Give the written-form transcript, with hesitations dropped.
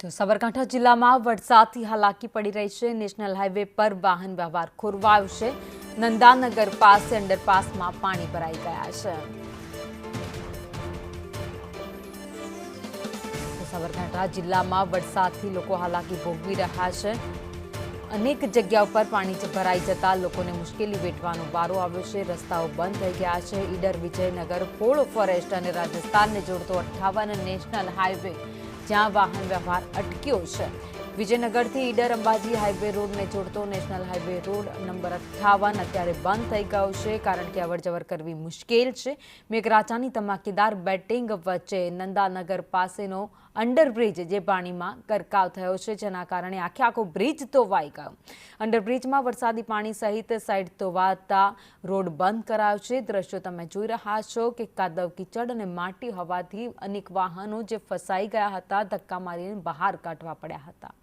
તો સાબરકાંઠા જિલ્લામાં વરસાદથી હાલાકી પડી રહી છે। નેશનલ હાઈવે પર વાહન વ્યવહાર ખોરવાયો છે। નંદાનગર પાસે અંડરપાસમાં પાણી ભરાઈ ગયા છે। તો સાબરકાંઠા જિલ્લામાં વરસાદથી લોકો હાલાકી ભોગવી રહ્યા છે। અનેક જગ્યાઓ પર પાણી ભરાઈ જતા લોકોને મુશ્કેલી વેઠવાનો વારો આવ્યો છે। રસ્તાઓ બંધ થઈ ગયા છે। ઈડર વિજયનગર ફોળ ફોરેસ્ટ અને રાજસ્થાનને જોડતો 58 નેશનલ હાઈવે જ્યાં વાહન વ્યવહાર અટક્યો છે। વિજયનગરથી ઈડર અંબાજી હાઈવે રોડને જોડતો નેશનલ હાઈવે રોડ નંબર 58 અત્યારે બંધ થઈ ગયો છે, કારણ કે અવરજવર કરવી મુશ્કેલ છે। મેઘરાજાની ધમાકેદાર બેટિંગ વચ્ચે નંદાનગર પાસેનો અંડરબ્રિજ જે પાણીમાં ગરકાવ થયો છે, જેના કારણે આખો બ્રિજ ધોવાઈ ગયો। અંડરબ્રિજમાં વરસાદી પાણી સહિત સાઈડ ધોવાતા રોડ બંધ કરાયો છે। દ્રશ્યો તમે જોઈ રહ્યા છો કે કાદવ કીચડ અને માટી હોવાથી અનેક વાહનો જે ફસાઈ ગયા હતા ધક્કા મારીને બહાર કાઢવા પડ્યા હતા।